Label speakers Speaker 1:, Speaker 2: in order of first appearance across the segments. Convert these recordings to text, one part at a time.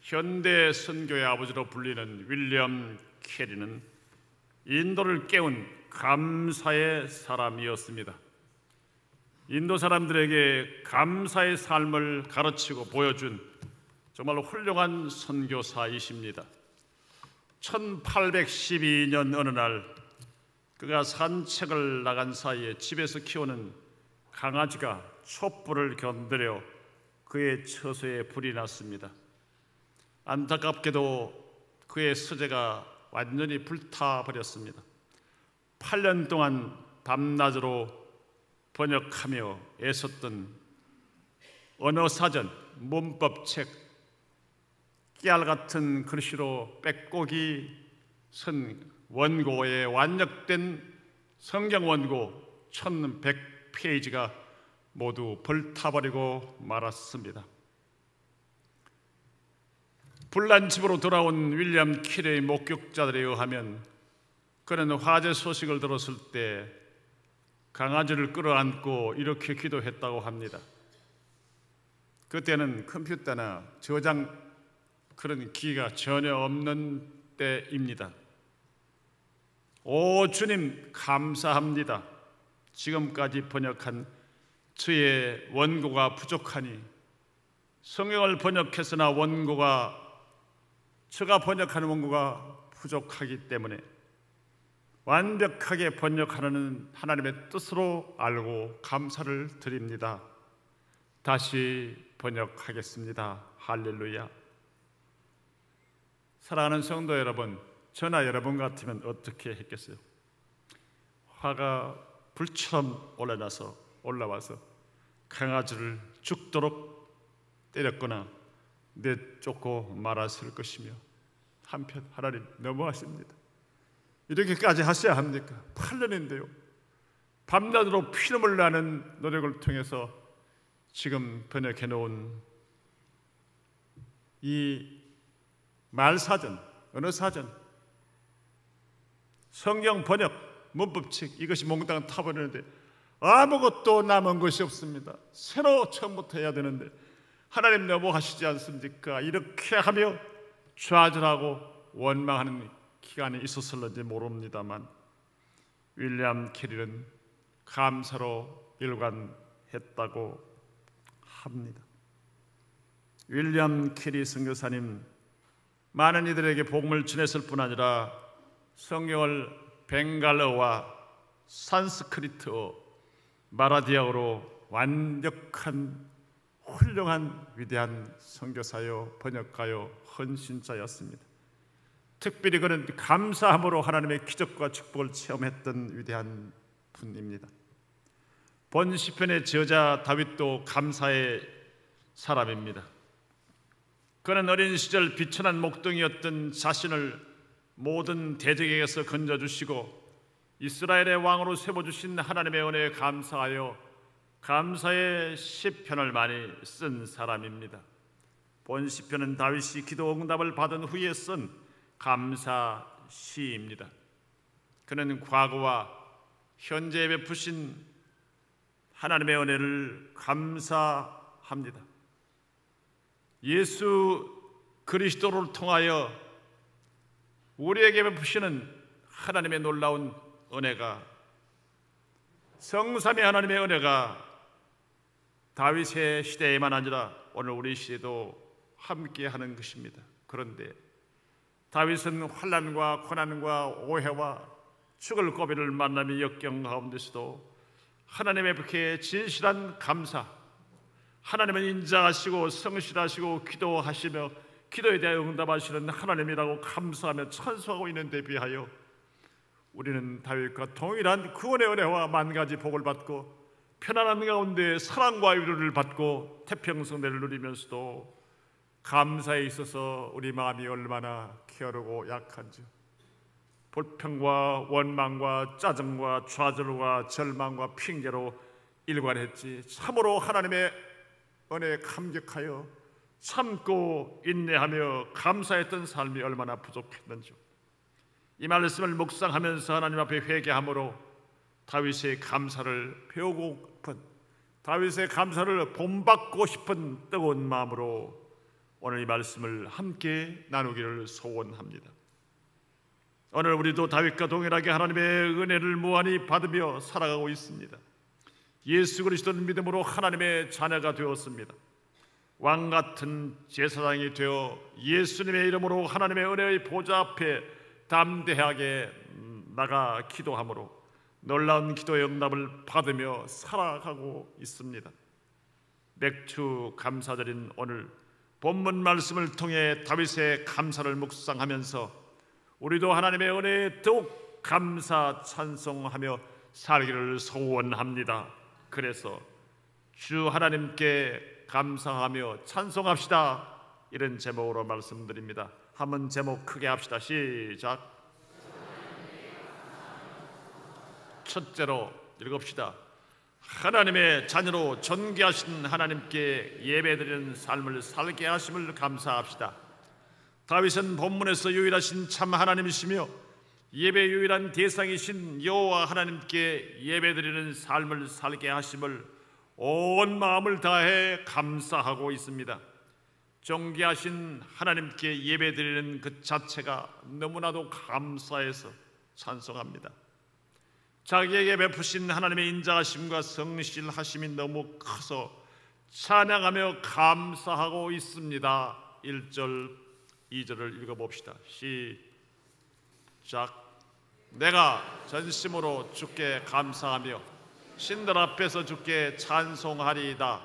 Speaker 1: 현대 선교의 아버지로 불리는 윌리엄 캐리는 인도를 깨운 감사의 사람이었습니다. 인도 사람들에게 감사의 삶을 가르치고 보여준 정말 훌륭한 선교사이십니다. 1812년 어느 날 그가 산책을 나간 사이에 집에서 키우는 강아지가 촛불을 견디려 그의 처소에 불이 났습니다. 안타깝게도 그의 서재가 완전히 불타버렸습니다. 8년 동안 밤낮으로 번역하며 애썼던 언어사전, 문법책, 깨알 같은 글씨로 빽꼬기 선 원고에 완역된 성경 원고 1100페이지가 모두 불타버리고 말았습니다. 불난 집으로 돌아온 윌리엄 캐리의 목격자들에 의하면 그는 화재 소식을 들었을 때 강아지를 끌어안고 이렇게 기도했다고 합니다. 그때는 컴퓨터나 저장 그런 기기가 전혀 없는 때입니다. 오 주님 감사합니다. 지금까지 번역한 저의 원고가 부족하니 성경을 번역했으나 제가 번역하는 원고가 부족하기 때문에 완벽하게 번역하는 하나님의 뜻으로 알고 감사를 드립니다. 다시 번역하겠습니다. 할렐루야. 사랑하는 성도 여러분, 저나 여러분 같으면 어떻게 했겠어요? 화가 불처럼 올라와서 강아지를 죽도록 때렸거나 내쫓고 말았을 것이며, 한편 하나님 너무하십니다. 이렇게까지 하셔야 합니까? 8년인데요. 밤낮으로 피눈물 나는 노력을 통해서 지금 번역해 놓은 이 말사전, 언어사전, 성경 번역, 문법책, 이것이 몽땅 타버리는데 아무것도 남은 것이 없습니다. 새로 처음부터 해야 되는데 하나님 너무하시지 않습니까? 이렇게 하며 좌절하고 원망하는 기간이 있었을는지 모릅니다만 윌리엄 캐리는 감사로 일관했다고 합니다. 윌리엄 캐리 선교사님, 많은 이들에게 복음을 전했을 뿐 아니라 성경을 벵갈어와 산스크리트어, 마라디아어로 완벽한 훌륭한 위대한 선교사요, 번역가요, 헌신자였습니다. 특별히 그는 감사함으로 하나님의 기적과 축복을 체험했던 위대한 분입니다. 본 시편의 저자 다윗도 감사의 사람입니다. 그는 어린 시절 비천한 목동이었던 자신을 모든 대적에게서 건져주시고 이스라엘의 왕으로 세워주신 하나님의 은혜에 감사하여 감사의 시편을 많이 쓴 사람입니다. 본 시편은 다윗이 기도 응답을 받은 후에 쓴 감사 시입니다. 그는 과거와 현재에 베푸신 하나님의 은혜를 감사합니다. 예수 그리스도를 통하여 우리에게 베푸시는 하나님의 놀라운 은혜가, 성삼위 하나님의 은혜가 다윗의 시대에만 아니라 오늘 우리 시대도 함께하는 것입니다. 그런데 다윗은 환난과 고난과 오해와 죽을 고비를 만나며 역경 가운데서도 하나님의 그렇게 진실한 감사, 하나님은 인자하시고 성실하시고 기도하시며 기도에 대해 응답하시는 하나님이라고 감사하며 찬송하고 있는 데 비하여 우리는 다윗과 동일한 구원의 은혜와 만가지 복을 받고 편안한 가운데 사랑과 위로를 받고 태평성대를 누리면서도 감사에 있어서 우리 마음이 얼마나 게으르고 약한지, 불평과 원망과 짜증과 좌절과 절망과 핑계로 일관했지 참으로 하나님의 은혜에 감격하여 참고 인내하며 감사했던 삶이 얼마나 부족했는지, 이 말씀을 묵상하면서 하나님 앞에 회개함으로 다윗의 감사를 배우고 싶은, 다윗의 감사를 본받고 싶은 뜨거운 마음으로 오늘 이 말씀을 함께 나누기를 소원합니다. 오늘 우리도 다윗과 동일하게 하나님의 은혜를 무한히 받으며 살아가고 있습니다. 예수 그리스도를 믿음으로 하나님의 자녀가 되었습니다. 왕같은 제사장이 되어 예수님의 이름으로 하나님의 은혜의 보좌 앞에 담대하게 나가 기도함으로 놀라운 기도의 응답을 받으며 살아가고 있습니다. 맥주 감사절인 오늘 본문 말씀을 통해 다윗의 감사를 묵상하면서 우리도 하나님의 은혜에 더욱 감사 찬송하며 살기를 소원합니다. 그래서 주 하나님께 감사하며 찬송합시다, 이런 제목으로 말씀드립니다. 한번 제목 크게 합시다. 시작. 첫째로 읽읍시다. 하나님의 자녀로 존귀하신 하나님께 예배드리는 삶을 살게 하심을 감사합시다. 다윗은 본문에서 유일하신 참 하나님이시며 예배 유일한 대상이신 여호와 하나님께 예배드리는 삶을 살게 하심을 온 마음을 다해 감사하고 있습니다. 존귀하신 하나님께 예배드리는 그 자체가 너무나도 감사해서 찬송합니다. 자기에게 베푸신 하나님의 인자하심과 성실하심이 너무 커서 찬양하며 감사하고 있습니다. 1절 2절을 읽어봅시다. 시작. 내가 전심으로 주께 감사하며 신들 앞에서 주께 찬송하리이다.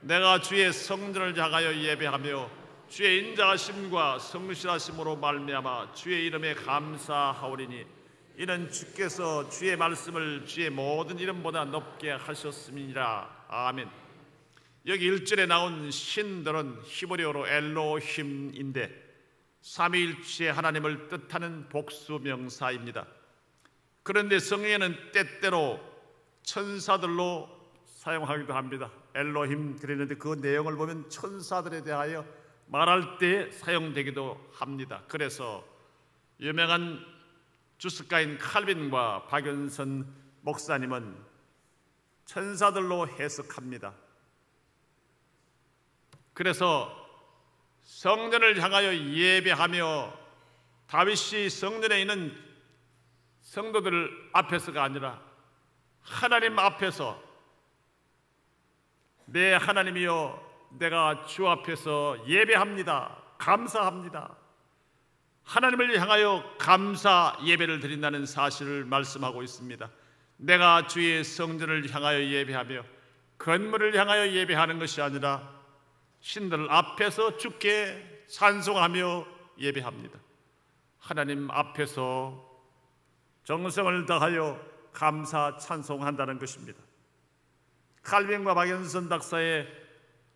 Speaker 1: 내가 주의 성전을 향하여 예배하며 주의 인자하심과 성실하심으로 말미암아 주의 이름에 감사하오리니 이는 주께서 주의 말씀을 주의 모든 이름보다 높게 하셨음이니라. 아멘. 여기 1절에 나온 신들은 히브리어로 엘로힘인데 삼위일체 하나님을 뜻하는 복수명사입니다. 그런데 성경에는 때때로 천사들로 사용하기도 합니다. 엘로힘 그랬는데 그 내용을 보면 천사들에 대하여 말할 때 사용되기도 합니다. 그래서 유명한 주석가인 칼빈과 박윤선 목사님은 천사들로 해석합니다. 그래서 성전을 향하여 예배하며 다윗이 성전에 있는 성도들 앞에서가 아니라 하나님 앞에서 내 하나님이여 내가 주 앞에서 예배합니다. 감사합니다. 하나님을 향하여 감사 예배를 드린다는 사실을 말씀하고 있습니다. 내가 주의 성전을 향하여 예배하며 건물을 향하여 예배하는 것이 아니라 신들 앞에서 주께 찬송하며 예배합니다. 하나님 앞에서 정성을 다하여 감사 찬송한다는 것입니다. 칼빈과 박연선 박사의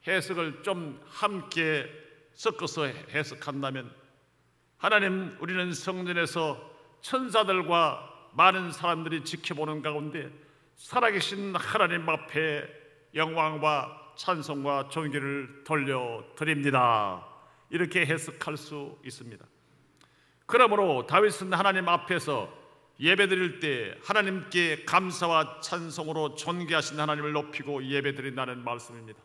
Speaker 1: 해석을 좀 함께 섞어서 해석한다면 하나님, 우리는 성전에서 천사들과 많은 사람들이 지켜보는 가운데 살아계신 하나님 앞에 영광과 찬송과 존귀를 돌려드립니다. 이렇게 해석할 수 있습니다. 그러므로 다윗은 하나님 앞에서 예배드릴 때 하나님께 감사와 찬송으로 존귀하신 하나님을 높이고 예배드린다는 말씀입니다.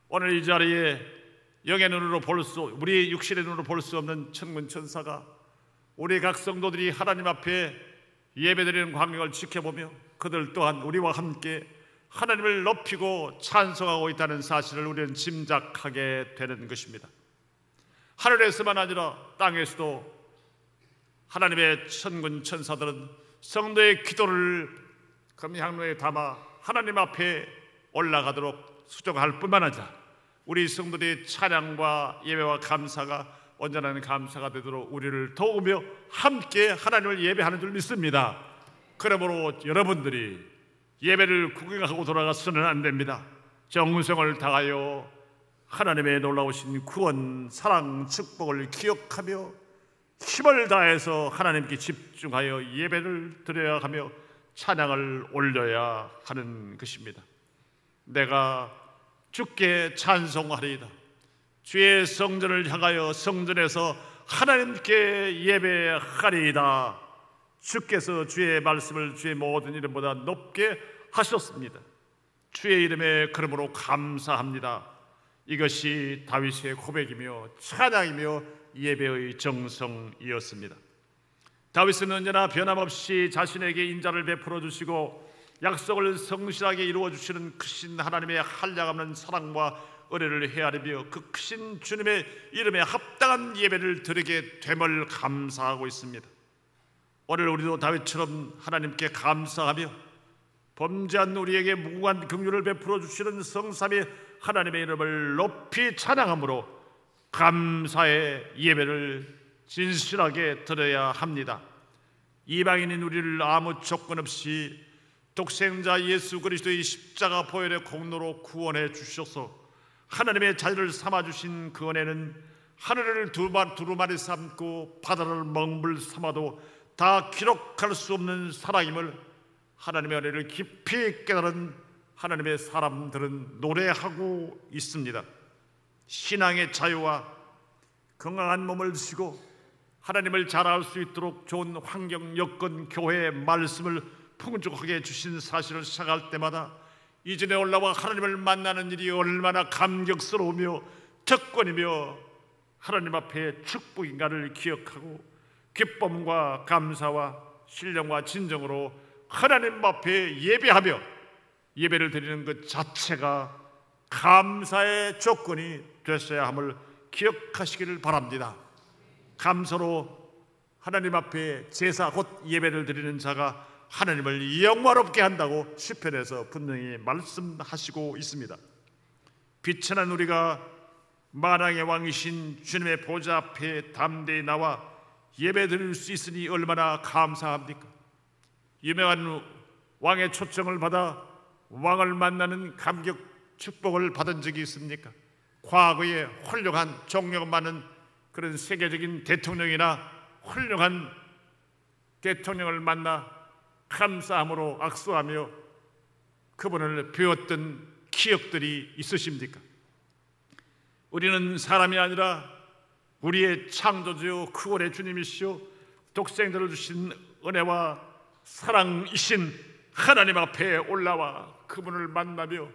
Speaker 1: 오늘 이 자리에 영의 눈으로 우리 육신의 눈으로 볼 수 없는 천군 천사가 우리 각 성도들이 하나님 앞에 예배드리는 광경을 지켜보며 그들 또한 우리와 함께 하나님을 높이고 찬송하고 있다는 사실을 우리는 짐작하게 되는 것입니다. 하늘에서만 아니라 땅에서도 하나님의 천군 천사들은 성도의 기도를 금향로에 담아 하나님 앞에 올라가도록 수종할 뿐만 아니라 우리 성도들의 찬양과 예배와 감사가 온전한 감사가 되도록 우리를 도우며 함께 하나님을 예배하는 줄 믿습니다. 그러므로 여러분들이 예배를 구경하고 돌아가서는 안 됩니다. 정성을 다하여 하나님의 놀라우신 구원, 사랑, 축복을 기억하며 힘을 다해서 하나님께 집중하여 예배를 드려야 하며 찬양을 올려야 하는 것입니다. 내가 주께 찬송하리이다. 주의 성전을 향하여 성전에서 하나님께 예배하리이다. 주께서 주의 말씀을 주의 모든 이름보다 높게 하셨습니다. 주의 이름에 그러므로 감사합니다. 이것이 다윗의 고백이며 찬양이며 예배의 정성이었습니다. 다윗은 언제나 변함없이 자신에게 인자를 베풀어 주시고 약속을 성실하게 이루어 주시는 크신 하나님의 한량없는 사랑과 은혜를 헤아리며 그 크신 주님의 이름에 합당한 예배를 드리게 됨을 감사하고 있습니다. 오늘 우리도 다윗처럼 하나님께 감사하며 범죄한 우리에게 무궁한 긍휼을 베풀어 주시는 성삼위 하나님의 이름을 높이 찬양함으로 감사의 예배를 진실하게 드려야 합니다. 이방인인 우리를 아무 조건 없이 독생자 예수 그리스도의 십자가 보혈의 공로로 구원해 주셔서 하나님의 자녀를 삼아주신 그 은혜는 하늘을 두루마리 삼고 바다를 멍불 삼아도 다 기록할 수 없는 사랑임을 하나님의 은혜를 깊이 깨달은 하나님의 사람들은 노래하고 있습니다. 신앙의 자유와 건강한 몸을 드시고 하나님을 잘 알 수 있도록 좋은 환경, 여건, 교회의 말씀을 풍족하게 주신 사실을 생각할 때마다 이전에 올라와 하나님을 만나는 일이 얼마나 감격스러우며 특권이며 하나님 앞에 축복인가를 기억하고 기쁨과 감사와 신령과 진정으로 하나님 앞에 예배하며 예배를 드리는 것 자체가 감사의 조건이 됐어야 함을 기억하시기를 바랍니다. 감사로 하나님 앞에 제사 곧 예배를 드리는 자가 하나님을 영화롭게 한다고 시편에서 분명히 말씀하시고 있습니다. 비천한 우리가 만왕의 왕이신 주님의 보좌 앞에 담대히 나와 예배 드릴 수 있으니 얼마나 감사합니까? 유명한 왕의 초청을 받아 왕을 만나는 감격 축복을 받은 적이 있습니까? 과거에 훌륭한 존경 많은 그런 세계적인 대통령이나 훌륭한 대통령을 만나 감사함으로 악수하며 그분을 배웠던 기억들이 있으십니까? 우리는 사람이 아니라 우리의 창조주요 크고의 주님이시오 독생자를 주신 은혜와 사랑이신 하나님 앞에 올라와 그분을 만나며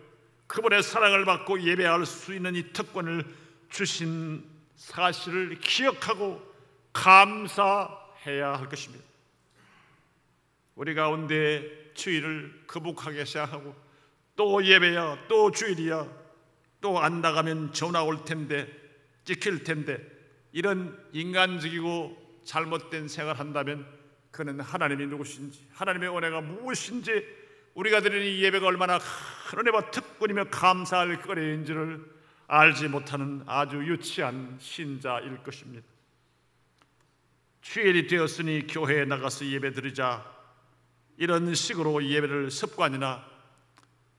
Speaker 1: 그분의 사랑을 받고 예배할 수 있는 이 특권을 주신 사실을 기억하고 감사해야 할 것입니다. 우리 가운데 주일을 거북하게 생각하고 또 예배야 또 주일이야 또 안 나가면 전화 올 텐데 찍힐 텐데 이런 인간적이고 잘못된 생각을 한다면 그는 하나님이 누구신지 하나님의 은혜가 무엇인지 우리가 드리는 이 예배가 얼마나 큰 은혜와 특권이며 감사할 거리인지를 알지 못하는 아주 유치한 신자일 것입니다. 주일이 되었으니 교회에 나가서 예배 드리자 이런 식으로 예배를 습관이나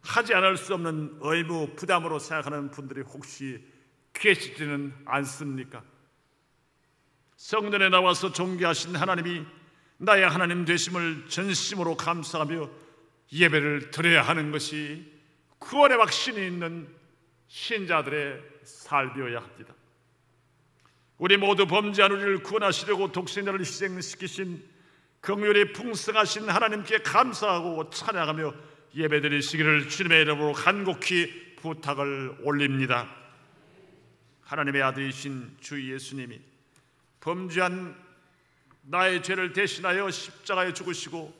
Speaker 1: 하지 않을 수 없는 의무 부담으로 생각하는 분들이 혹시 계시지는 않습니까? 성전에 나와서 존귀하신 하나님이 나의 하나님 되심을 전심으로 감사하며 예배를 드려야 하는 것이 구원의 확신이 있는 신자들의 삶이어야 합니다. 우리 모두 범죄한 우리를 구원하시려고 독생자를 희생시키신 긍휼이 풍성하신 하나님께 감사하고 찬양하며 예배드리시기를 주님의 이름으로 간곡히 부탁을 올립니다. 하나님의 아들이신 주 예수님이 범죄한 나의 죄를 대신하여 십자가에 죽으시고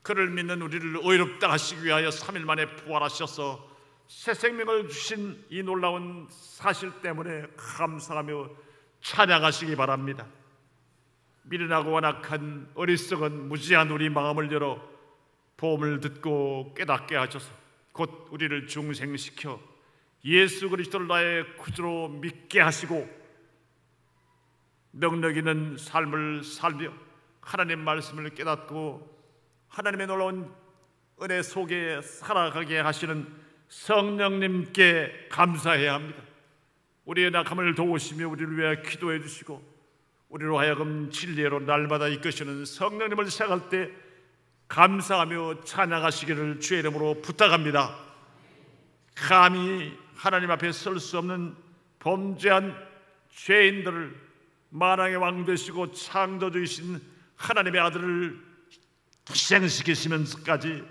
Speaker 1: 그를 믿는 우리를 의롭다 하시기 위하여 3일 만에 부활하셔서 새 생명을 주신 이 놀라운 사실 때문에 감사하며 찬양하시기 바랍니다. 미련하고 완악한 어리석은 무지한 우리 마음을 열어 복음을 듣고 깨닫게 하셔서 곧 우리를 중생시켜 예수 그리스도를 나의 구주로 믿게 하시고 능력 있는 삶을 살며 하나님 말씀을 깨닫고 하나님의 놀라운 은혜 속에 살아가게 하시는 성령님께 감사해야 합니다. 우리의 낙함을 도우시며 우리를 위해 기도해 주시고 우리로 하여금 진리로 날마다 이끄시는 성령님을 생각할 때 감사하며 찬양하시기를 주의 이름으로 부탁합니다. 감히 하나님 앞에 설 수 없는 범죄한 죄인들을 만왕의 왕 되시고 창조주이신 하나님의 아들을 희생시키시면서까지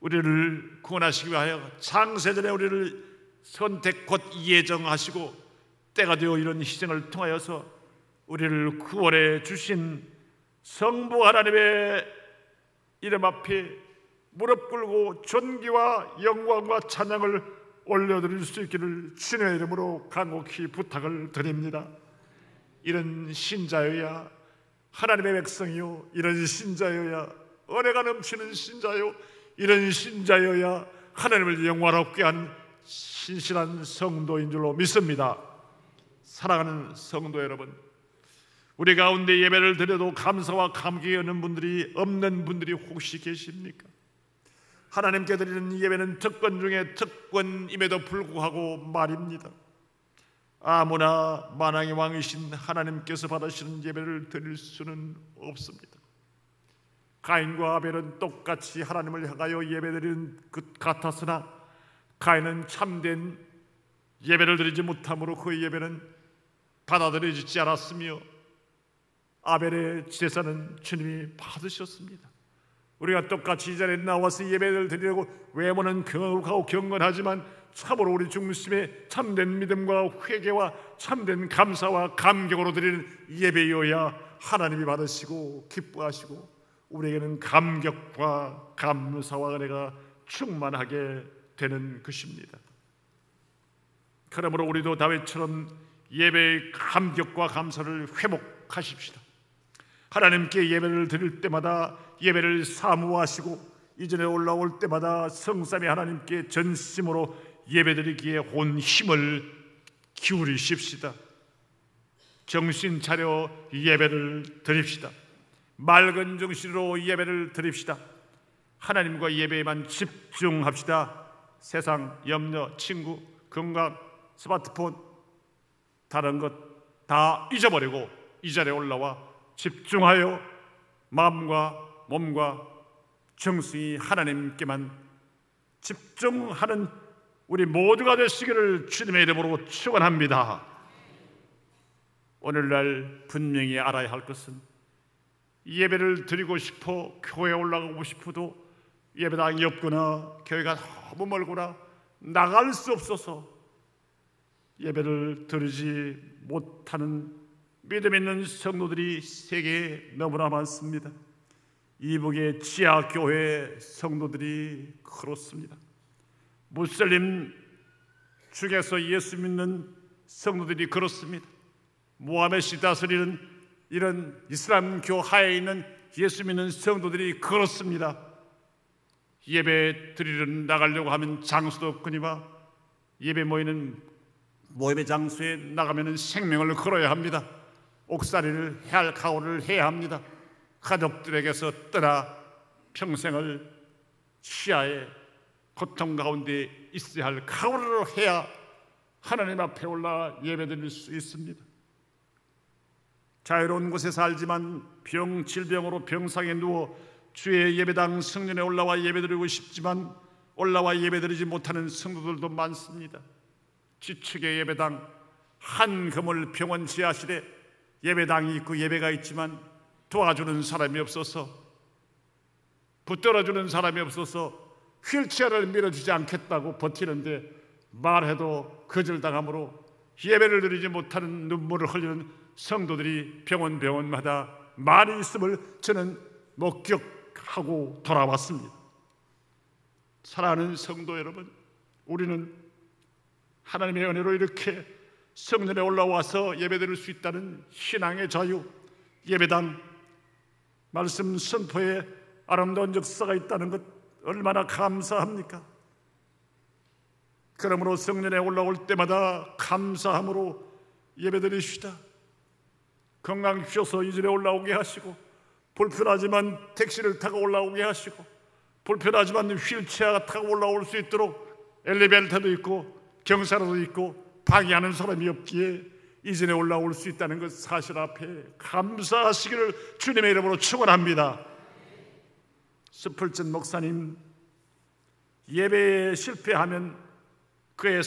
Speaker 1: 우리를 구원하시기 위하여 창세전에 우리를 선택 곧 예정하시고 때가 되어 이런 희생을 통하여서 우리를 구원해 주신 성부 하나님의 이름 앞에 무릎 꿇고 존귀와 영광과 찬양을 올려드릴 수 있기를 주님의 이름으로 간곡히 부탁을 드립니다. 이런 신자여야 하나님의 백성이요, 이런 신자여야 은혜가 넘치는 신자요, 이런 신자여야 하나님을 영화롭게 한 신실한 성도인 줄로 믿습니다. 사랑하는 성도 여러분, 우리 가운데 예배를 드려도 감사와 감격이 없는 분들이 혹시 계십니까? 하나님께 드리는 예배는 특권 중에 특권임에도 불구하고 말입니다, 아무나 만왕의 왕이신 하나님께서 받으시는 예배를 드릴 수는 없습니다. 가인과 아벨은 똑같이 하나님을 향하여 예배드리는 것 같았으나 가인은 참된 예배를 드리지 못함으로 그 예배는 받아들여지지 않았으며 아벨의 제사는 주님이 받으셨습니다. 우리가 똑같이 이 자리에 나와서 예배를 드리려고 외모는 경하고 경건하지만 참으로 우리 중심에 참된 믿음과 회개와 참된 감사와 감격으로 드리는 예배여야 하나님이 받으시고 기뻐하시고 우리에게는 감격과 감사와 은혜가 충만하게 되는 것입니다. 그러므로 우리도 다윗처럼 예배의 감격과 감사를 회복하십시다. 하나님께 예배를 드릴 때마다 예배를 사모하시고 이전에 올라올 때마다 성삼위 하나님께 전심으로 예배드리기에 온 힘을 기울이십시다. 정신 차려 예배를 드립시다. 맑은 정신으로 예배를 드립시다. 하나님과 예배에만 집중합시다. 세상, 염려, 친구, 건강, 스마트폰, 다른 것 다 잊어버리고 이 자리에 올라와 집중하여 마음과 몸과 정성이 하나님께만 집중하는 우리 모두가 되시기를 주님의 이름으로 축원합니다. 오늘날 분명히 알아야 할 것은 예배를 드리고 싶어 교회에 올라가고 싶어도 예배당이 없거나 교회가 너무 멀거나 나갈 수 없어서 예배를 드리지 못하는 믿음 있는 성도들이 세계에 너무나 많습니다. 이북의 지하교회 성도들이 그렇습니다. 무슬림 중에서 예수 믿는 성도들이 그렇습니다. 모하메시 다스리는 이런 이슬람교 하에 있는 예수 믿는 성도들이 그렇습니다. 예배 드리러 나가려고 하면 장소도 없거니와 예배 모임의 장소에 나가면 생명을 걸어야 합니다. 옥살이를 해야 할 각오를 해야 합니다. 가족들에게서 떠나 평생을 시야의 고통 가운데 있어야 할 각오를 해야 하나님 앞에 올라 예배드릴 수 있습니다. 자유로운 곳에 살지만 질병으로 병상에 누워 주의 예배당 성전에 올라와 예배드리고 싶지만 올라와 예배드리지 못하는 성도들도 많습니다. 지축의 예배당, 한 건물 병원 지하실에 예배당이 있고 예배가 있지만 도와주는 사람이 없어서, 붙들어주는 사람이 없어서 휠체어를 밀어주지 않겠다고 버티는데 말해도 거절당함으로 예배를 드리지 못하는 눈물을 흘리는 성도들이 병원마다 많이 있음을 저는 목격하고 돌아왔습니다. 사랑하는 성도 여러분, 우리는 하나님의 은혜로 이렇게 성전에 올라와서 예배드릴 수 있다는 신앙의 자유, 예배당, 말씀 선포에 아름다운 역사가 있다는 것 얼마나 감사합니까? 그러므로 성전에 올라올 때마다 감사함으로 예배드리시다. 건강 주셔서 이 집에 올라오게 하시고, 불편하지만 택시를 타고 올라오게 하시고, 불편하지만 휠체어 타고 올라올 수 있도록 엘리베이터도 있고 경사로도 있고 방해하는 사람이 없기에 이전에 올라올 수 있다는 것 사실 앞에 감사하시기를 주님의 이름으로 축원합니다. 스펄전 목사님, 예배에 실패하면 그의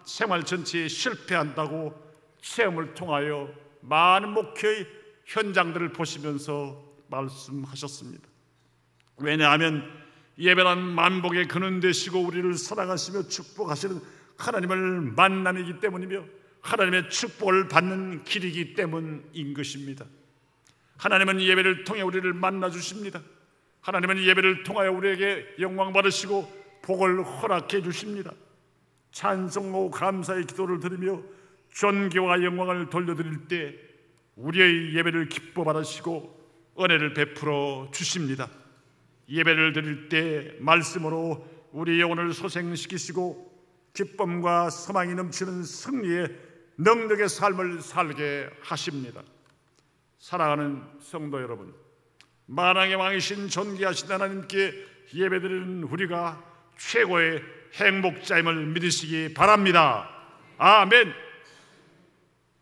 Speaker 1: 생활 전체에 실패한다고 체험을 통하여 많은 목회의 현장들을 보시면서 말씀하셨습니다. 왜냐하면 예배란 만복의 근원 되시고 우리를 사랑하시며 축복하시는 하나님을 만남이기 때문이며 하나님의 축복을 받는 길이기 때문인 것입니다. 하나님은 예배를 통해 우리를 만나 주십니다. 하나님은 예배를 통하여 우리에게 영광 받으시고 복을 허락해 주십니다. 찬송하고 감사의 기도를 드리며 존귀와 영광을 돌려드릴 때 우리의 예배를 기뻐 받으시고 은혜를 베풀어 주십니다. 예배를 드릴 때 말씀으로 우리 영혼을 소생시키시고 기쁨과 소망이 넘치는 승리의 능력의 삶을 살게 하십니다. 사랑하는 성도 여러분, 만왕의 왕이신 존귀하신 하나님께 예배드리는 우리가 최고의 행복자임을 믿으시기 바랍니다. 아멘.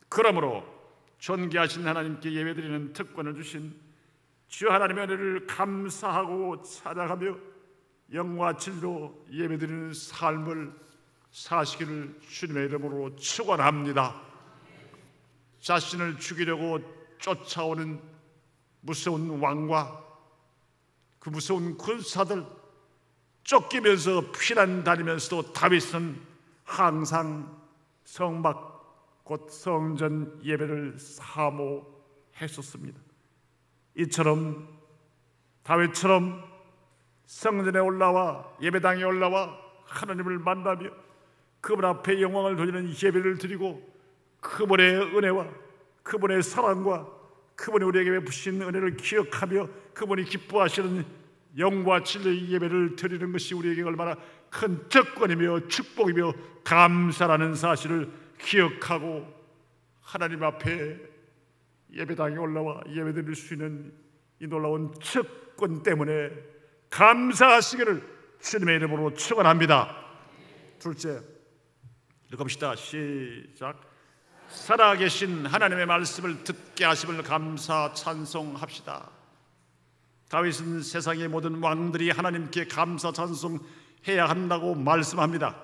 Speaker 1: 그러므로 존귀하신 하나님께 예배드리는 특권을 주신 주 하나님의 은혜를 감사하고 찬양하며 영과 진리로 예배드리는 삶을 사시기를 주님의 이름으로 축원합니다. 자신을 죽이려고 쫓아오는 무서운 왕과 그 무서운 군사들 쫓기면서 피난 다니면서도 다윗은 항상 성막 곧 성전 예배를 사모했었습니다. 이처럼 다윗처럼 성전에 올라와 예배당에 올라와 하나님을 만나며 그분 앞에 영광을 돌리는 예배를 드리고 그분의 은혜와 그분의 사랑과 그분이 우리에게 베푸신 은혜를 기억하며 그분이 기뻐하시는 영과 진리의 예배를 드리는 것이 우리에게 얼마나 큰 특권이며 축복이며 감사라는 사실을 기억하고 하나님 앞에 예배당에 올라와 예배드릴 수 있는 이 놀라운 특권 때문에 감사하시기를 주님의 이름으로 축원합니다. 둘째, 읽읍시다. 시작. 살아계신 하나님의 말씀을 듣게 하심을 감사 찬송합시다. 다윗은 세상의 모든 왕들이 하나님께 감사 찬송해야 한다고 말씀합니다.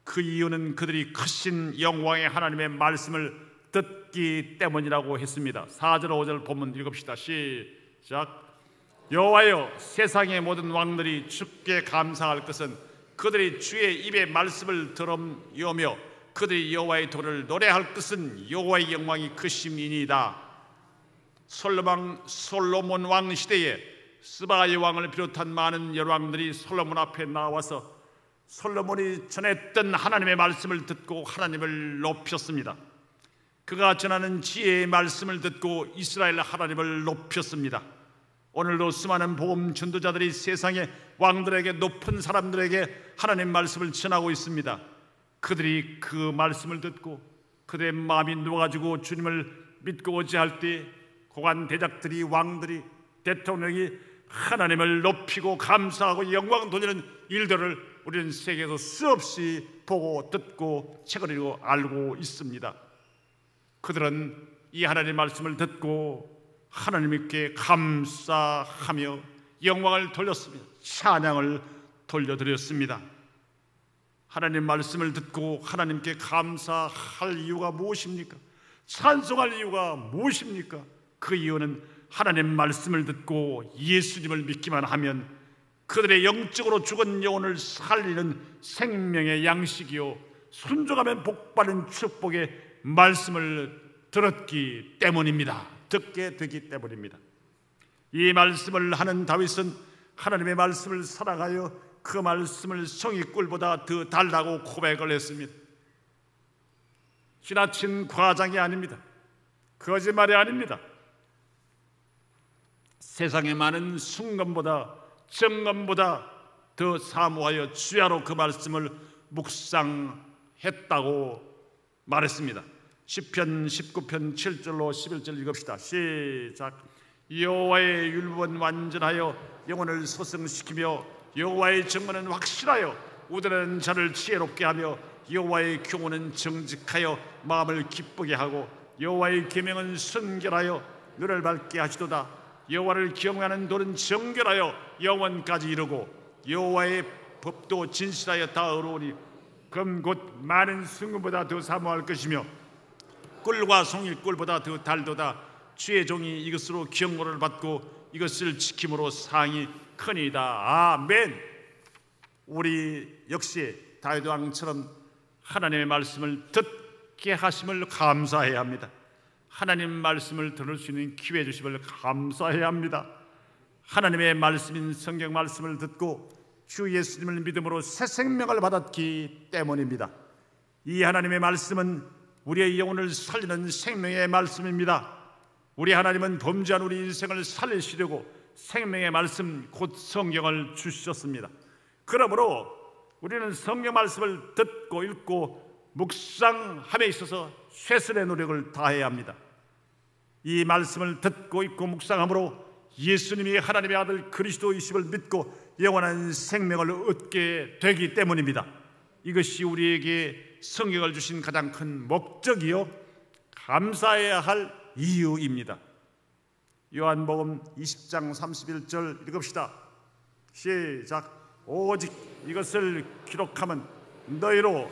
Speaker 1: 그 이유는 그들이 크신 영광의 하나님의 말씀을 듣기 때문이라고 했습니다. 4절 5절 본문 읽읍시다. 시작. 여호와여, 세상의 모든 왕들이 주께 감사할 것은 그들이 주의 입의 말씀을 들으며 그들이 여호와의 도를 노래할 것은 여호와의 영광이 크심이니이다. 솔로몬 왕 시대에 스바의 왕을 비롯한 많은 열왕들이 솔로몬 앞에 나와서 솔로몬이 전했던 하나님의 말씀을 듣고 하나님을 높였습니다. 그가 전하는 지혜의 말씀을 듣고 이스라엘 하나님을 높였습니다. 오늘도 수많은 복음 전도자들이 세상의 왕들에게 높은 사람들에게 하나님 말씀을 전하고 있습니다. 그들이 그 말씀을 듣고 그들의 마음이 누워가지고 주님을 믿고 의지할 때 고관 대작들이 왕들이 대통령이 하나님을 높이고 감사하고 영광 돌리는 일들을 우리는 세계에서 수없이 보고 듣고 책을 읽고 알고 있습니다. 그들은 이 하나님의 말씀을 듣고 하나님께 감사하며 영광을 돌렸습니다. 찬양을 돌려드렸습니다. 하나님 말씀을 듣고 하나님께 감사할 이유가 무엇입니까? 찬송할 이유가 무엇입니까? 그 이유는 하나님 말씀을 듣고 예수님을 믿기만 하면 그들의 영적으로 죽은 영혼을 살리는 생명의 양식이요 순종하면 복받은 축복의 말씀을 들었기 때문입니다. 듣게 되기 때문입니다. 이 말씀을 하는 다윗은 하나님의 말씀을 사랑하여 그 말씀을 송이꿀보다 더 달라고 고백을 했습니다. 지나친 과장이 아닙니다. 거짓말이 아닙니다. 세상의 많은 순간보다 정감보다 더 사모하여 주야로 그 말씀을 묵상했다고 말했습니다. 시편 19편 7절로 11절 읽읍시다. 시작. 여호와의 율법은 완전하여 영혼을 소생시키며 여호와의 정언은 확실하여 우둔한 자를 지혜롭게 하며 여호와의 교훈은 정직하여 마음을 기쁘게 하고 여호와의 계명은 순결하여 눈을 밝게 하시도다. 여호와를 경외하는 도는 정결하여 영원까지 이르고 여호와의 법도 진실하여 다 의로우니 금 곧 많은 순금보다 더 사모할 것이며 꿀과 송이꿀보다 더 달도다. 주의 종이 이것으로 경고를 받고 이것을 지킴으로 상이 크니이다. 아멘. 우리 역시 다윗 왕처럼 하나님의 말씀을 듣게 하심을 감사해야 합니다. 하나님 말씀을 들을 수 있는 기회 주심을 감사해야 합니다. 하나님의 말씀인 성경 말씀을 듣고 주 예수님을 믿음으로 새 생명을 받았기 때문입니다. 이 하나님의 말씀은 우리의 영혼을 살리는 생명의 말씀입니다. 우리 하나님은 범죄한 우리 인생을 살리시려고 생명의 말씀 곧 성경을 주셨습니다. 그러므로 우리는 성경 말씀을 듣고 읽고 묵상함에 있어서 최선의 노력을 다해야 합니다. 이 말씀을 듣고 읽고 묵상함으로 예수님이 하나님의 아들 그리스도이심을 믿고 영원한 생명을 얻게 되기 때문입니다. 이것이 우리에게 성경을 주신 가장 큰 목적이요 감사해야 할 이유입니다. 요한복음 20장 31절 읽읍시다. 시작. 오직 이것을 기록하면 너희로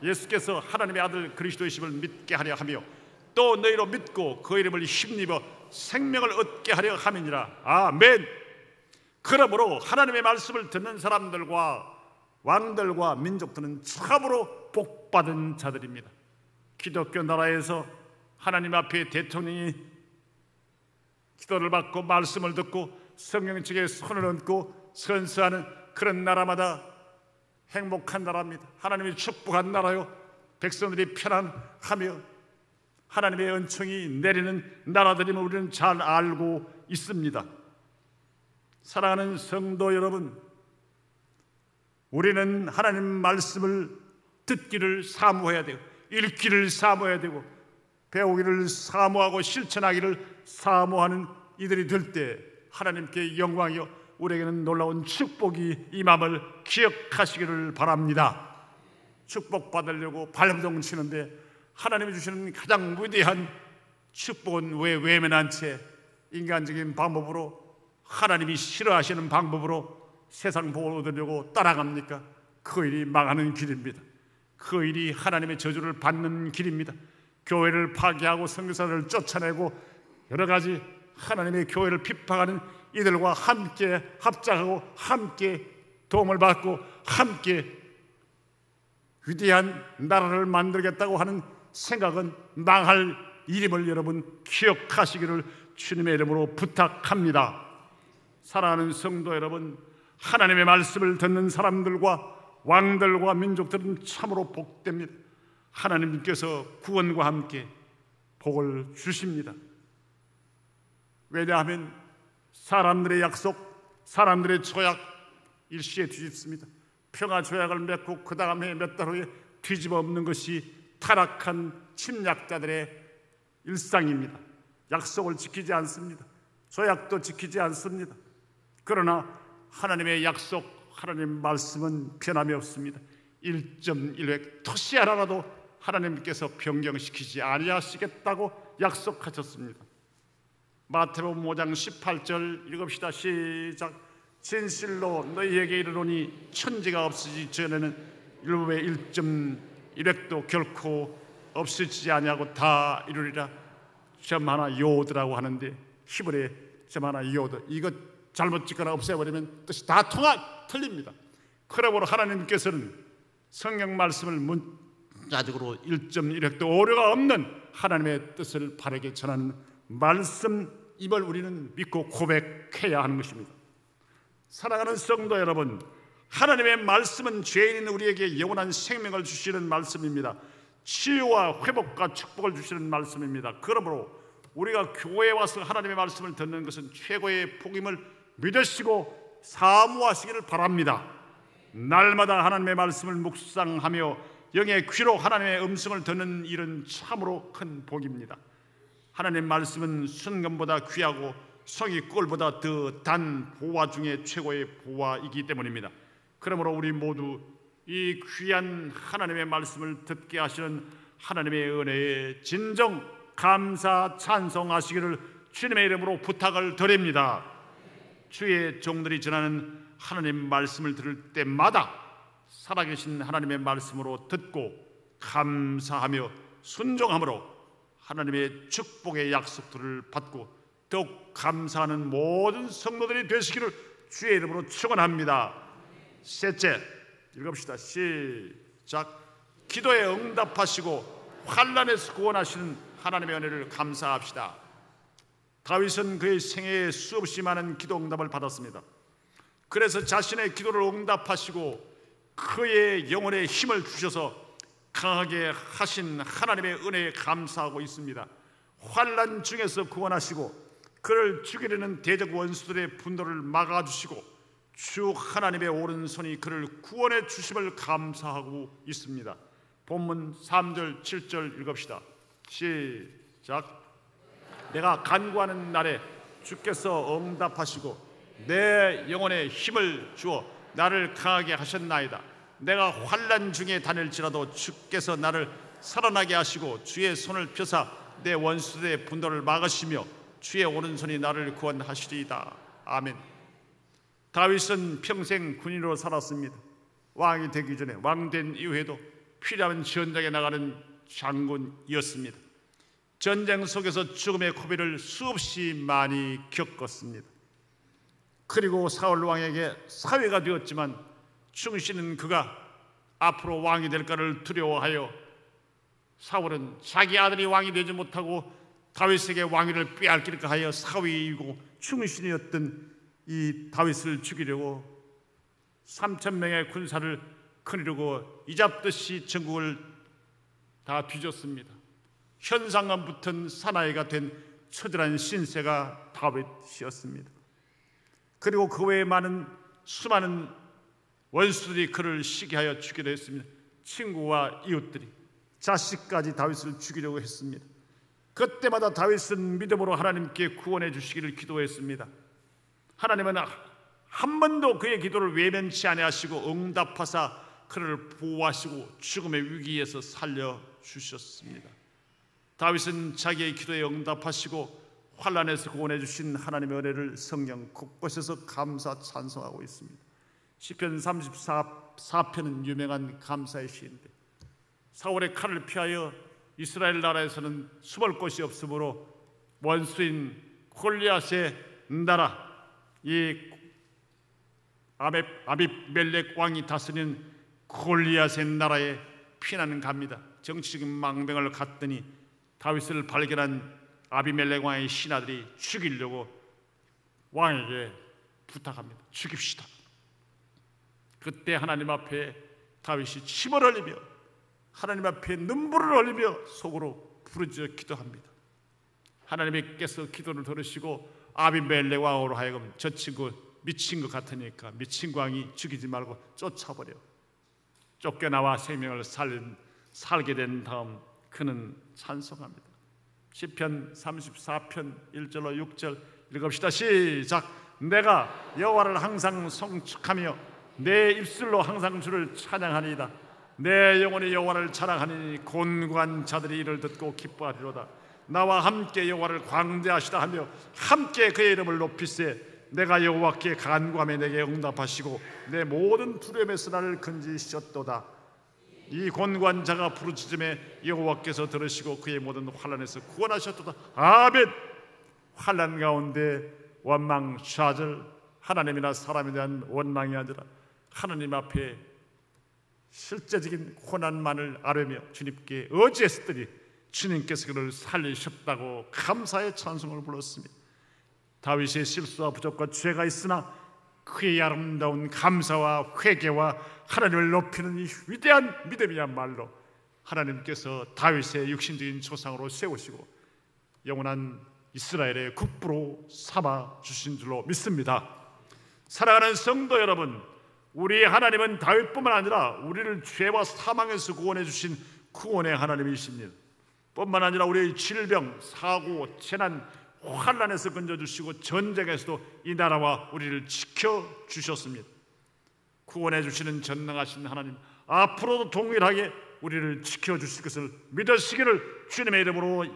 Speaker 1: 예수께서 하나님의 아들 그리스도이심을 믿게 하려 하며 또 너희로 믿고 그 이름을 힘입어 생명을 얻게 하려 함이니라. 아멘. 그러므로 하나님의 말씀을 듣는 사람들과 왕들과 민족들은 참으로 복받은 자들입니다. 기독교 나라에서 하나님 앞에 대통령이 기도를 받고 말씀을 듣고 성경책에 손을 얹고 선서하는 그런 나라마다 행복한 나라입니다. 하나님이 축복한 나라요, 백성들이 편안하며 하나님의 은총이 내리는 나라들임을 우리는 잘 알고 있습니다. 사랑하는 성도 여러분, 우리는 하나님 말씀을 듣기를 사모해야 되고 읽기를 사모해야 되고 배우기를 사모하고 실천하기를 사모하는 이들이 될 때 하나님께 영광이요 우리에게는 놀라운 축복이 임함을 기억하시기를 바랍니다. 축복받으려고 발버둥 치는데 하나님이 주시는 가장 위대한 축복은 왜 외면한 채 인간적인 방법으로 하나님이 싫어하시는 방법으로 세상 복을 얻으려고 따라갑니까? 그 일이 망하는 길입니다. 그 일이 하나님의 저주를 받는 길입니다. 교회를 파괴하고 선교사를 쫓아내고 여러 가지 하나님의 교회를 핍박하는 이들과 함께 합작하고 함께 도움을 받고 함께 위대한 나라를 만들겠다고 하는 생각은 망할 일임을 여러분 기억하시기를 주님의 이름으로 부탁합니다. 사랑하는 성도 여러분, 하나님의 말씀을 듣는 사람들과 왕들과 민족들은 참으로 복됩니다. 하나님께서 구원과 함께 복을 주십니다. 왜냐하면 사람들의 약속, 사람들의 조약 일시에 뒤집습니다. 평화 조약을 맺고 그 다음에 몇 달 후에 뒤집어 엎는 것이 타락한 침략자들의 일상입니다. 약속을 지키지 않습니다. 조약도 지키지 않습니다. 그러나 하나님의 약속, 하나님 말씀은 변함이 없습니다. 1.1획 토시 하나라도 하나님께서 변경시키지 아니하시겠다고 약속하셨습니다. 마태복음 5장 18절 읽읍시다. 시작. 진실로 너희에게 이르노니 천지가 없어지기 전에는 율법의 1.1획도 결코 없어지지 아니하고 다 이루리라. 점 하나 요드라고 하는데 히브리의 점 하나 요드, 이거 잘못 짓거나 없애버리면 뜻이 다 틀립니다. 그러므로 하나님께서는 성경 말씀을 문자적으로 1.1획도 오류가 없는 하나님의 뜻을 바르게 전하는 말씀임을 우리는 믿고 고백해야 하는 것입니다. 사랑하는 성도 여러분, 하나님의 말씀은 죄인인 우리에게 영원한 생명을 주시는 말씀입니다. 치유와 회복과 축복을 주시는 말씀입니다. 그러므로 우리가 교회에 와서 하나님의 말씀을 듣는 것은 최고의 복임을 믿으시고 사모하시기를 바랍니다. 날마다 하나님의 말씀을 묵상하며 영의 귀로 하나님의 음성을 듣는 일은 참으로 큰 복입니다. 하나님 말씀은 순금보다 귀하고 성이 꿀보다 더 단 보화 중에 최고의 보화이기 때문입니다. 그러므로 우리 모두 이 귀한 하나님의 말씀을 듣게 하시는 하나님의 은혜에 진정 감사 찬송하시기를 주님의 이름으로 부탁을 드립니다. 주의 종들이 전하는 하나님 말씀을 들을 때마다 살아계신 하나님의 말씀으로 듣고 감사하며 순종함으로 하나님의 축복의 약속들을 받고 더욱 감사하는 모든 성도들이 되시기를 주의 이름으로 축원합니다. 셋째, 읽읍시다. 시작. 기도에 응답하시고 환난에서 구원하시는 하나님의 은혜를 감사합시다. 다윗은 그의 생애에 수없이 많은 기도 응답을 받았습니다. 그래서 자신의 기도를 응답하시고 그의 영혼에 힘을 주셔서 강하게 하신 하나님의 은혜에 감사하고 있습니다. 환난 중에서 구원하시고 그를 죽이려는 대적 원수들의 분노를 막아주시고 주 하나님의 오른손이 그를 구원해 주심을 감사하고 있습니다. 본문 3절 7절 읽읍시다. 시작. 내가 간구하는 날에 주께서 응답하시고 내 영혼에 힘을 주어 나를 강하게 하셨나이다. 내가 환난 중에 다닐지라도 주께서 나를 살아나게 하시고 주의 손을 펴사 내 원수들의 분노를 막으시며 주의 오른손이 나를 구원하시리이다. 아멘. 다윗은 평생 군인으로 살았습니다. 왕이 되기 전에 왕된 이후에도 필요하면 전장에 나가는 장군이었습니다. 전쟁 속에서 죽음의 고비를 수없이 많이 겪었습니다. 그리고 사울 왕에게 사위가 되었지만 충신은 그가 앞으로 왕이 될까를 두려워하여 사울은 자기 아들이 왕이 되지 못하고 다윗에게 왕위를 빼앗길까 하여 사위이고 충신이었던 이 다윗을 죽이려고 3,000명의 군사를 거느리고 이잡듯이 전국을 다 뒤졌습니다. 현상감 붙은 사나이가 된 처절한 신세가 다윗이었습니다. 그리고 그 외에 수많은 원수들이 그를 시기하여 죽이려 했습니다. 친구와 이웃들이, 자식까지 다윗을 죽이려고 했습니다. 그때마다 다윗은 믿음으로 하나님께 구원해 주시기를 기도했습니다. 하나님은 한 번도 그의 기도를 외면치 아니하시고 응답하사 그를 보호하시고 죽음의 위기에서 살려주셨습니다. 다윗은 자기의 기도에 응답하시고 환난에서 구원해 주신 하나님의 은혜를 성경 곳곳에서 감사 찬송하고 있습니다. 시편 34편은 유명한 감사의 시인데 사울의 칼을 피하여 이스라엘 나라에서는 숨을 곳이 없으므로 원수인 골리앗의 나라, 이 아비멜렉 왕이 다스리는 골리앗의 나라에 피난을 갑니다. 정치적인 망명을 갔더니 다윗을 발견한 아비멜렉 왕의 신하들이 죽이려고 왕에게 부탁합니다. 죽입시다. 그때 하나님 앞에 다윗이 침을 흘리며 하나님 앞에 눈물을 흘리며 속으로 부르짖어 기도합니다. 하나님께서 기도를 들으시고 아비멜렉 왕으로 하여금 저 친구 미친 것 같으니까 미친 왕이 죽이지 말고 쫓아버려. 쫓겨나와 생명을 살게 된 다음 그는 찬송합니다. 시편 34편 1절로 6절 읽읍시다. 시작. 내가 여호와를 항상 송축하며 내 입술로 항상 주를 찬양하리이다. 내 영혼이 여호와를 찬양하니 곤고한 자들이 이를 듣고 기뻐하리로다. 나와 함께 여호와를 광대하시다 하며 함께 그의 이름을 높이세. 내가 여호와께 간구하며 내게 응답하시고 내 모든 두려움에서 나를 건지셨도다. 이 곤고한 자가 부르짖음에 여호와께서 들으시고 그의 모든 환난에서 구원하셨도다. 아멘. 환난 가운데 원망 좌절, 하나님이나 사람에 대한 원망이 아니라 하나님 앞에 실제적인 고난만을 아뢰며 주님께 의지했더니 주님께서 그를 살리셨다고 감사의 찬송을 불렀습니다. 다윗의 실수와 부족과 죄가 있으나 그의 아름다운 감사와 회개와 하나님을 높이는 이 위대한 믿음이야말로 하나님께서 다윗의 육신적인 조상으로 세우시고 영원한 이스라엘의 국부로 삼아 주신 줄로 믿습니다. 사랑하는 성도 여러분, 우리 하나님은 다윗뿐만 아니라 우리를 죄와 사망에서 구원해 주신 구원의 하나님이십니다. 뿐만 아니라 우리의 질병, 사고, 재난, 환난에서 건져주시고 전쟁에서도 이 나라와 우리를 지켜주셨습니다. 구원해 주시는 전능하신 하나님, 앞으로도 동일하게 우리를 지켜주실 것을 믿으시기를 주님의 이름으로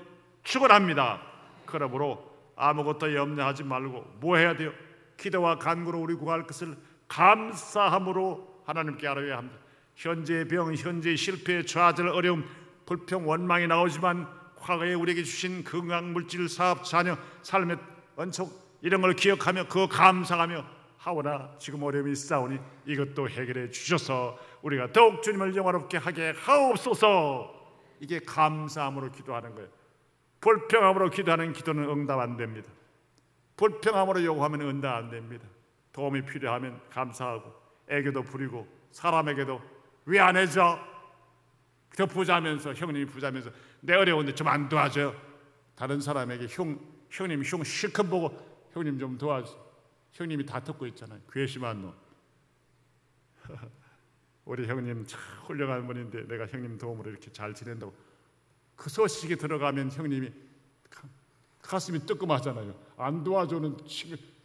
Speaker 1: 축원합니다. 그러므로 아무것도 염려하지 말고 뭐 해야 돼요? 기도와 간구로 우리 구할 것을 감사함으로 하나님께 알아야 합니다. 현재의 병, 현재의 실패, 좌절, 어려움, 불평, 원망이 나오지만 과거에 우리에게 주신 건강, 물질, 사업, 자녀, 삶의 은총 이런 걸 기억하며 그 감사하며 하오나 지금 어려움이 있사오니 이것도 해결해 주셔서 우리가 더욱 주님을 영화롭게 하게 하옵소서. 이게 감사함으로 기도하는 거예요. 불평함으로 기도하는 기도는 응답 안 됩니다. 불평함으로 요구하면 응답 안 됩니다. 도움이 필요하면 감사하고 애교도 부리고 사람에게도 왜 안 해줘? 더 부자면서 형님이 부자면서 내 어려운데 좀 안 도와줘요. 다른 사람에게 형님 형 실컷 보고 형님 좀 도와줘. 형님이 다 듣고 있잖아요. 괘씸한 놈. 우리 형님 참 훌륭한 분인데 내가 형님 도움으로 이렇게 잘 지낸다고 그 소식이 들어가면 형님이 가슴이 뜨끔하잖아요. 안 도와주는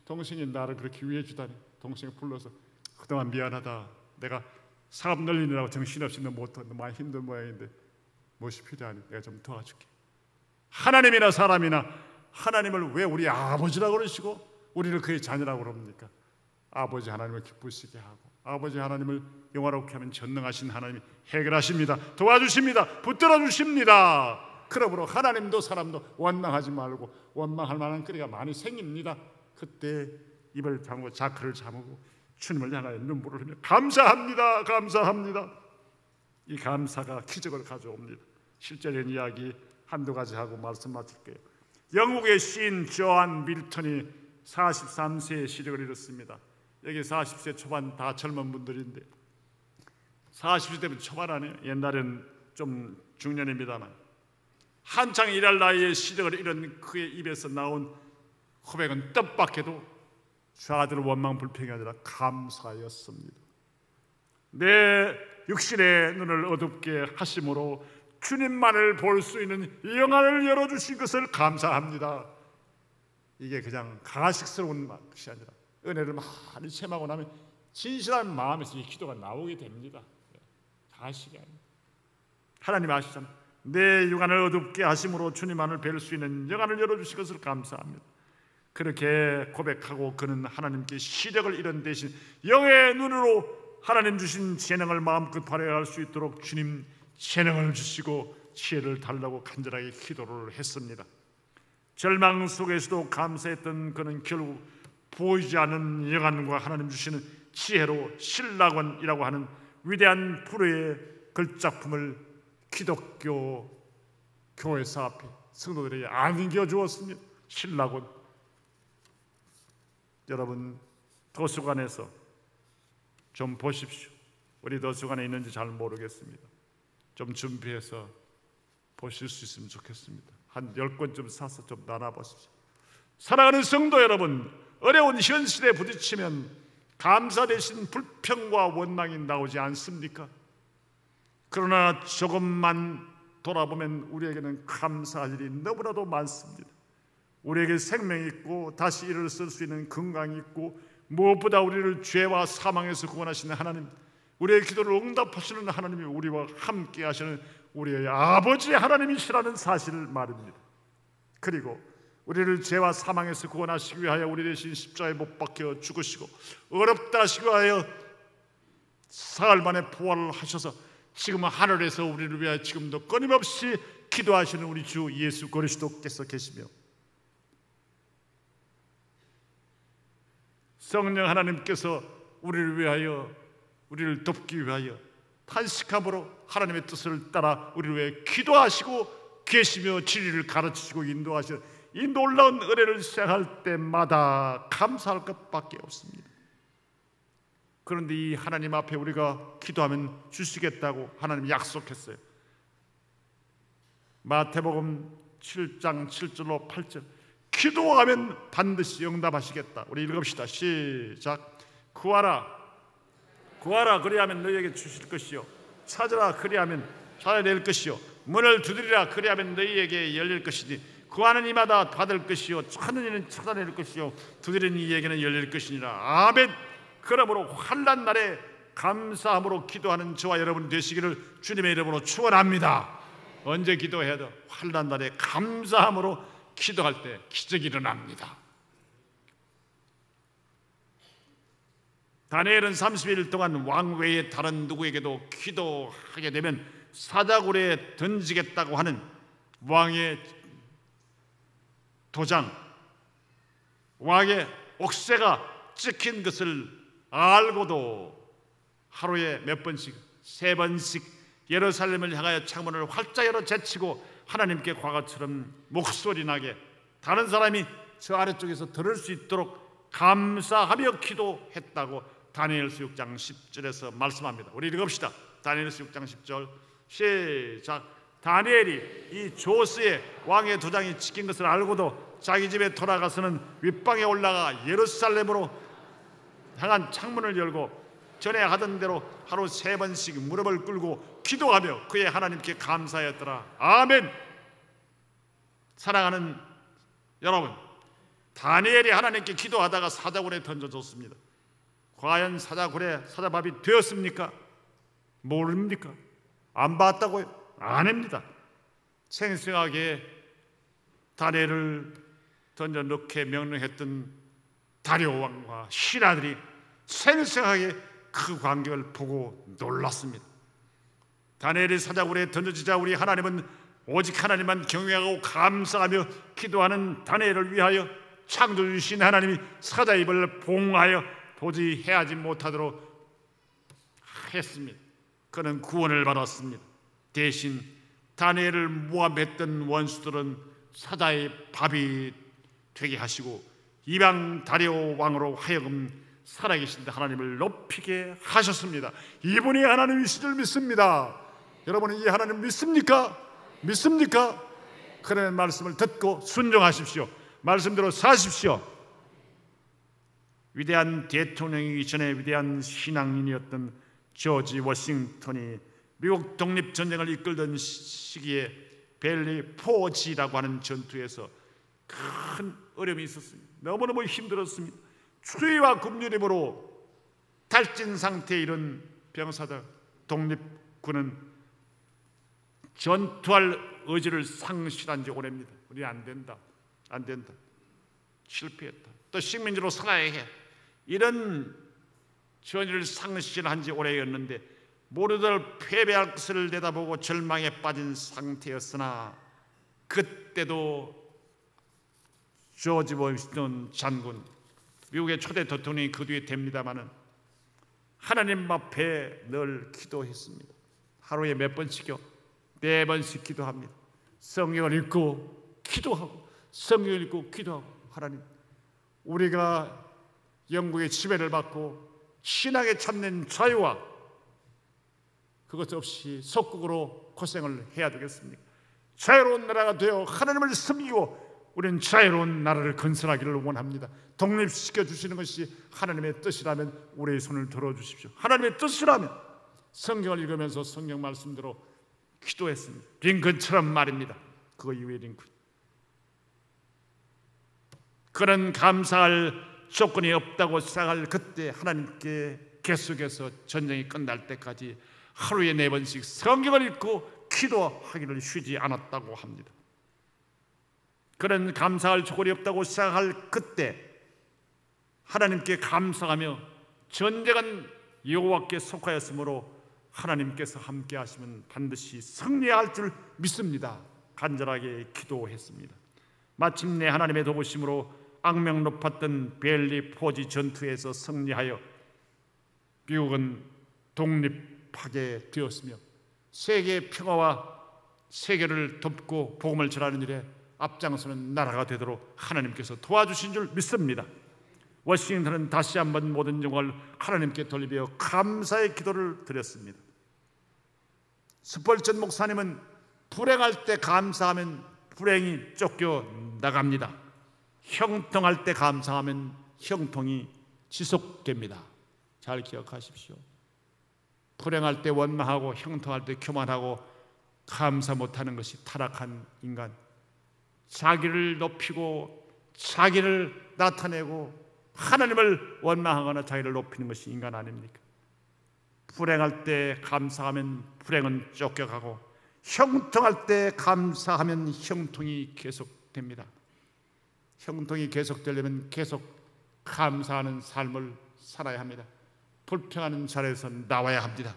Speaker 1: 동생이 나를 그렇게 위해주다니. 동생이 불러서 그동안 미안하다. 내가 사업 늘리느라고 정신없이 못했는데 많이 힘든 모양인데 무엇이 필요하니 내가 좀 도와줄게. 하나님이나 사람이나 하나님을 왜 우리 아버지라고 그러시고 우리를 그의 자녀라고 그럽니까? 아버지 하나님을 기쁘시게 하고 아버지 하나님을 영화롭게 하면 전능하신 하나님이 해결하십니다. 도와주십니다. 붙들어 주십니다. 그러므로 하나님도 사람도 원망하지 말고 원망할 만한 거리가 많이 생깁니다. 그때 입을 다물고 자크를 잠그고 주님을 향하여 눈물을 흘리며 감사합니다. 감사합니다. 이 감사가 기적을 가져옵니다. 실제적인 이야기 한두 가지 하고 말씀 마칠게요. 영국의 시인 조한 밀턴이 43세의 시력을 잃었습니다. 여기 40세 초반 다 젊은 분들인데 40세 되면 초반 아니에요. 옛날에는 좀 중년입니다만 한창 일할 나이에 시력을 잃은 그의 입에서 나온 고백은 뜻밖에도 좌들은 원망 불평이 아니라 감사였습니다. 내 육신의 눈을 어둡게 하심으로 주님만을 볼 수 있는 영안을 열어주신 것을 감사합니다. 이게 그냥 가식스러운 것이 아니라 은혜를 많이 체험하고 나면 진실한 마음에서 이 기도가 나오게 됩니다. 가식이 아닙니다. 하나님 아시잖아요. 내 육안을 어둡게 하심으로 주님만을 뵐 수 있는 영안을 열어주신 것을 감사합니다. 그렇게 고백하고 그는 하나님께 시력을 잃은 대신 영의 눈으로 하나님 주신 재능을 마음껏 발휘할 수 있도록 주님 재능을 주시고 지혜를 달라고 간절하게 기도를 했습니다. 절망 속에서도 감사했던 그는 결국 보이지 않는 영안과 하나님 주시는 지혜로 신라곤이라고 하는 위대한 불후의 글작품을 기독교 교회사 앞에 성도들에게 안겨주었습니다. 신라곤. 여러분 도서관에서 좀 보십시오. 우리 도서관에 있는지 잘 모르겠습니다. 좀 준비해서 보실 수 있으면 좋겠습니다. 한 10권쯤 사서 좀 나눠보십시오. 사랑하는 성도 여러분, 어려운 현실에 부딪히면 감사 대신 불평과 원망이 나오지 않습니까? 그러나 조금만 돌아보면 우리에게는 감사할 일이 너무나도 많습니다. 우리에게 생명이 있고 다시 일을 쓸 수 있는 건강이 있고 무엇보다 우리를 죄와 사망에서 구원하시는 하나님, 우리의 기도를 응답하시는 하나님이 우리와 함께 하시는 우리의 아버지 하나님이시라는 사실을 말입니다. 그리고 우리를 죄와 사망에서 구원하시기 위하여 우리 대신 십자가에 못 박혀 죽으시고 어렵다 하시기 위하여 사흘 만에 부활을 하셔서 지금 하늘에서 우리를 위하여 지금도 끊임없이 기도하시는 우리 주 예수 그리스도께서 계시며 성령 하나님께서 우리를 위하여 우리를 돕기 위하여 탄식함으로 하나님의 뜻을 따라 우리를 위해 기도하시고 계시며 진리를 가르치시고 인도하시는 이 놀라운 은혜를 생각할 때마다 감사할 것밖에 없습니다. 그런데 이 하나님 앞에 우리가 기도하면 주시겠다고 하나님이 약속했어요. 마태복음 7장 7절로 8절 기도하면 반드시 응답하시겠다. 우리 읽읍시다. 시작. 구하라 그리하면 너희에게 주실 것이요 찾으라 그리하면 찾아낼 것이요 문을 두드리라 그리하면 너희에게 열릴 것이니 구하는 이마다 받을 것이요 찾는 이는 찾아낼 것이요 두드리는 이에게는 열릴 것이니라. 아멘. 그러므로 환난 날에 감사함으로 기도하는 저와 여러분 되시기를 주님의 이름으로 축원합니다. 언제 기도해야 돼? 환난 날에 감사함으로 기도할 때 기적이 일어납니다. 다니엘은 30일 동안 왕 외에 다른 누구에게도 기도하게 되면 사자굴에 던지겠다고 하는 왕의 도장, 왕의 옥새가 찍힌 것을 알고도 하루에 몇 번씩, 3번씩 예루살렘을 향하여 창문을 활짝 열어 제치고 하나님께 과거처럼 목소리 나게 다른 사람이 저 아래쪽에서 들을 수 있도록 감사하며 기도했다고 다니엘서 6장 10절에서 말씀합니다. 우리 읽읍시다. 다니엘서 6장 10절 시작. 다니엘이 이 조스의 왕의 도장이 찍힌 것을 알고도 자기 집에 돌아가서는 윗방에 올라가 예루살렘으로 향한 창문을 열고 전에 하던 대로 하루 3번씩 무릎을 꿇고 기도하며 그의 하나님께 감사하였더라. 아멘. 사랑하는 여러분, 다니엘이 하나님께 기도하다가 사자굴에 던져졌습니다. 과연 사자밥이 되었습니까? 모릅니까? 안 봤다고요? 아닙니다. 생생하게 다니엘을 던져 넣게 명령했던 다리오 왕과 신하들이 생생하게 그 광경을 보고 놀랐습니다. 다니엘이 사자굴에 던져지자 우리 하나님은 오직 하나님만 경외하고 감사하며 기도하는 다니엘을 위하여 창조주신 하나님이 사자 입을 봉하여 도저히 해하지 못하도록 했습니다. 그는 구원을 받았습니다. 대신 다니엘을 모함했던 원수들은 사자의 밥이 되게 하시고 이방 다리오 왕으로 하여금 살아계신 하나님을 높이게 하셨습니다. 이분이 하나님이신 줄 믿습니다. 여러분은 이 하나님 믿습니까? 믿습니까? 그런 말씀을 듣고 순종하십시오. 말씀대로 사십시오. 위대한 대통령이기 전에 위대한 신앙인이었던 조지 워싱턴이 미국 독립전쟁을 이끌던 시기에 벨리 포지라고 하는 전투에서 큰 어려움이 있었습니다. 너무너무 힘들었습니다. 추위와 굶주림으로 탈진 상태에 이른 병사들, 독립군은 전투할 의지를 상실한 지 오래입니다. 우리 안 된다, 실패했다, 또 식민지로 살아야 해, 이런 전의를 상실한 지 오래였는데 모두들 패배할 것을 내다보고 절망에 빠진 상태였으나 그때도 조지 워싱턴 장군, 미국의 초대 대통령이 그 뒤에 됩니다마는 하나님 앞에 늘 기도했습니다. 하루에 몇 번씩요? 4번씩 기도합니다. 성경을 읽고 기도하고 성경을 읽고 기도하고, 하나님, 우리가 영국의 지배를 받고 신앙에 참는 자유와 그것 없이 속국으로 고생을 해야 되겠습니까? 자유로운 나라가 되어 하나님을 섬기고 우리는 자유로운 나라를 건설하기를 원합니다. 독립시켜 주시는 것이 하나님의 뜻이라면 우리의 손을 들어주십시오. 하나님의 뜻이라면 성경을 읽으면서 성경 말씀대로 기도했습니다. 링컨처럼 말입니다. 그거 이후에 링컨. 그런 감사할 조건이 없다고 생각할 그때 하나님께 계속해서 전쟁이 끝날 때까지 하루에 4번씩 성경을 읽고 기도하기를 쉬지 않았다고 합니다. 그런 감사할 조건이 없다고 생각할 그때 하나님께 감사하며 전쟁은 여호와께 속하였으므로 하나님께서 함께 하시면 반드시 승리할 줄 믿습니다. 간절하게 기도했습니다. 마침내 하나님의 도우심으로 악명 높았던 벨리 포지 전투에서 승리하여 미국은 독립하게 되었으며 세계 평화와 세계를 돕고 복음을 전하는 일에 앞장서는 나라가 되도록 하나님께서 도와주신 줄 믿습니다. 워싱턴은 다시 한번 모든 영광을 하나님께 돌리며 감사의 기도를 드렸습니다. 스펄전 목사님은 불행할 때 감사하면 불행이 쫓겨나갑니다. 형통할 때 감사하면 형통이 지속됩니다. 잘 기억하십시오. 불행할 때 원망하고 형통할 때 교만하고 감사 못하는 것이 타락한 인간, 자기를 높이고 자기를 나타내고 하나님을 원망하거나 자기를 높이는 것이 인간 아닙니까? 불행할 때 감사하면 불행은 쫓겨가고 형통할 때 감사하면 형통이 계속됩니다. 형통이 계속되려면 계속 감사하는 삶을 살아야 합니다. 불평하는 자리에서 나와야 합니다.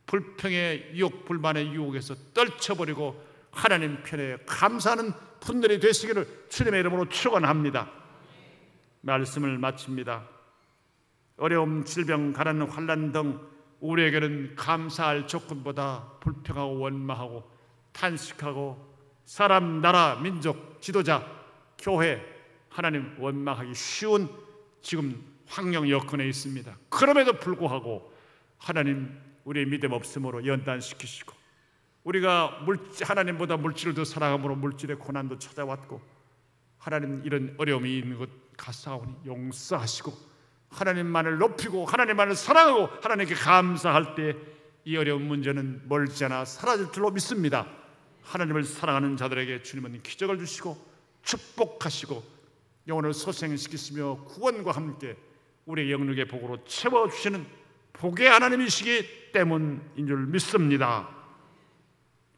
Speaker 1: 불평의 유혹, 불만의 유혹에서 떨쳐버리고 하나님 편에 감사하는 분들이 되시기를 주님의 이름으로 축원합니다. 말씀을 마칩니다. 어려움, 질병, 가난, 환난 등 우리에게는 감사할 조건보다 불평하고 원망하고 탄식하고 사람, 나라, 민족, 지도자, 교회, 하나님 원망하기 쉬운 지금 환경 여건에 있습니다. 그럼에도 불구하고 하나님 우리의 믿음 없음으로 연단시키시고, 우리가 하나님보다 물질을 더 사랑함으로 물질의 고난도 찾아왔고, 하나님 이런 어려움이 있는 것 가사오니 용서하시고 하나님만을 높이고 하나님만을 사랑하고 하나님께 감사할 때 이 어려운 문제는 멀지 않아 사라질 줄로 믿습니다. 하나님을 사랑하는 자들에게 주님은 기적을 주시고 축복하시고 영혼을 소생시키시며 구원과 함께 우리의 영육의 복으로 채워주시는 복의 하나님이시기 때문인 줄 믿습니다.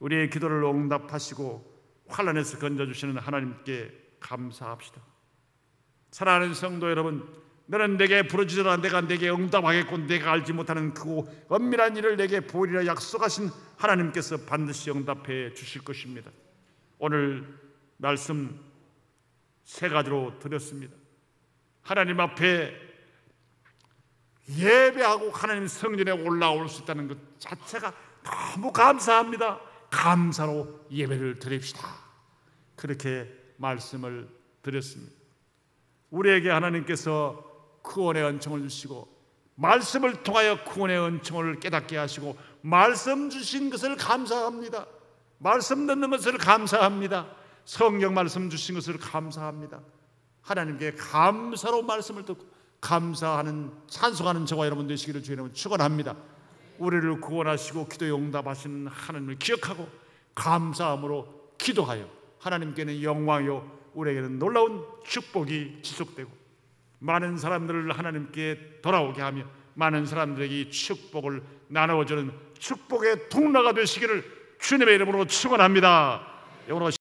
Speaker 1: 우리의 기도를 응답하시고 환난에서 건져주시는 하나님께 감사합시다. 사랑하는 성도 여러분, 너는 내게 부르짖으라 내가 내게 응답하겠고 내가 알지 못하는 크고 엄밀한 일을 내게 보이리라 약속하신 하나님께서 반드시 응답해 주실 것입니다. 오늘 말씀 세 가지로 드렸습니다. 하나님 앞에 예배하고 하나님 성전에 올라올 수 있다는 것 자체가 너무 감사합니다. 감사로 예배를 드립시다. 그렇게 말씀을 드렸습니다. 우리에게 하나님께서 구원의 은총을 주시고 말씀을 통하여 구원의 은총을 깨닫게 하시고 말씀 주신 것을 감사합니다. 말씀 듣는 것을 감사합니다. 성경 말씀 주신 것을 감사합니다. 하나님께 감사로 말씀을 듣고 감사하는 찬송하는 저와 여러분 되시기를 주의 이름으로 축원합니다. 우리를 구원하시고 기도에 응답하시는 하나님을 기억하고 감사함으로 기도하여 하나님께는 영광이요 우리에게는 놀라운 축복이 지속되고 많은 사람들을 하나님께 돌아오게 하며 많은 사람들에게 이 축복을 나누어주는 축복의 통로가 되시기를 주님의 이름으로 축원합니다.